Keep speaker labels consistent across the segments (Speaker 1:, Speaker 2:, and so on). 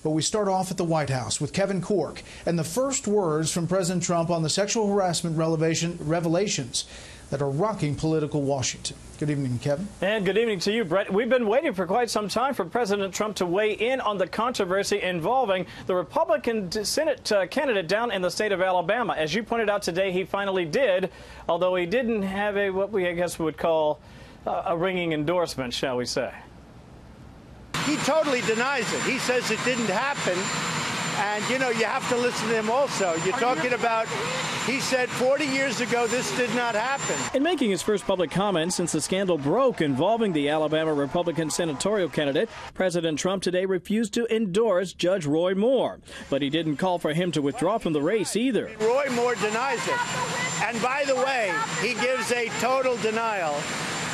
Speaker 1: But we start off at the White House with Kevin Corke and the first words from President Trump on the sexual harassment revelations that are rocking political Washington. Good evening, Kevin.
Speaker 2: And good evening to you, Brett. We've been waiting for quite some time for President Trump to weigh in on the controversy involving the Republican Senate candidate down in the state of Alabama. As you pointed out today, he finally did, although he didn't have what we, I guess, would call a ringing endorsement, shall we say.
Speaker 3: He totally denies it. He says it didn't happen. And, you know, you have to listen to him also. You're talking about, he said 40 years ago this did not happen.
Speaker 2: In making his first public comment since the scandal broke involving the Alabama Republican senatorial candidate, President Trump today refused to endorse Judge Roy Moore. But he didn't call for him to withdraw from the race either.
Speaker 3: Roy Moore denies it. And by the way, he gives a total denial.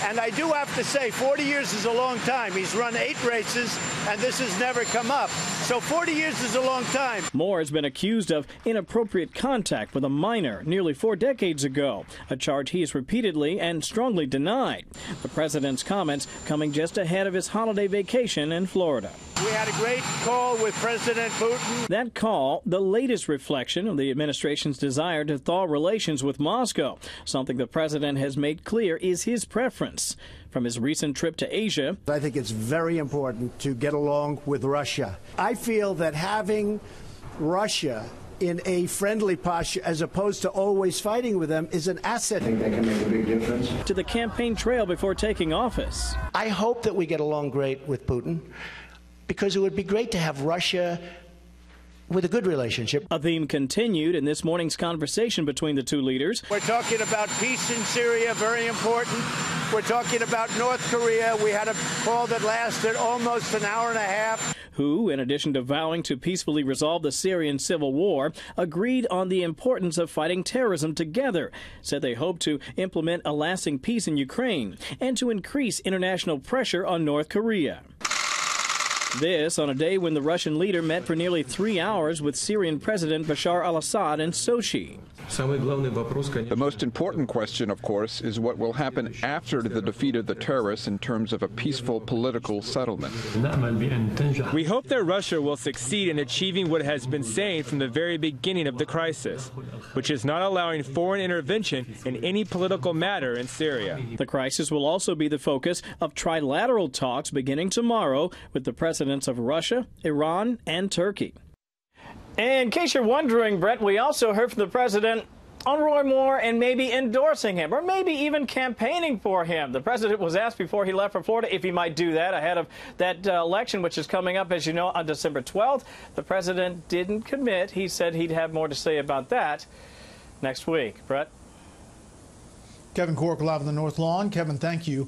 Speaker 3: And I do have to say, 40 years is a long time. He's run 8 races, and this has never come up. So 40 years is a long time.
Speaker 2: Moore has been accused of inappropriate contact with a minor nearly 4 decades ago, a charge he has repeatedly and strongly denied. The president's comments coming just ahead of his holiday vacation in Florida.
Speaker 3: We had a great call with President Putin.
Speaker 2: That call, the latest reflection of the administration's desire to thaw relations with Moscow, something the president has made clear is his preference. From his recent trip to Asia,
Speaker 4: I think it's very important to get along with Russia. I feel that having Russia in a friendly posture as opposed to always fighting with them is an asset.
Speaker 5: I think that can make a big difference.
Speaker 2: To the campaign trail before taking office.
Speaker 4: I hope that we get along great with Putin, because it would be great to have Russia with a good relationship.
Speaker 2: A theme continued in this morning's conversation between the two leaders.
Speaker 3: We're talking about peace in Syria, very important. We're talking about North Korea. We had a call that lasted almost an hour and a half.
Speaker 2: Who, in addition to vowing to peacefully resolve the Syrian civil war, agreed on the importance of fighting terrorism together, said they hope to implement a lasting peace in Ukraine and to increase international pressure on North Korea. This on a day when the Russian leader met for nearly 3 hours with Syrian President Bashar al-Assad in Sochi.
Speaker 6: The most important question, of course, is what will happen after the defeat of the terrorists in terms of a peaceful political settlement.
Speaker 7: We hope that Russia will succeed in achieving what it has been saying from the very beginning of the crisis, which is not allowing foreign intervention in any political matter in Syria.
Speaker 2: The crisis will also be the focus of trilateral talks beginning tomorrow with the presidents of Russia, Iran, and Turkey. In case you're wondering, Brett, we also heard from the president on Roy Moore and maybe endorsing him or maybe even campaigning for him. The president was asked before he left for Florida if he might do that ahead of that election, which is coming up, as you know, on December 12th. The president didn't commit. He said he'd have more to say about that next week. Brett?
Speaker 1: Kevin Corke live on the North Lawn. Kevin, thank you.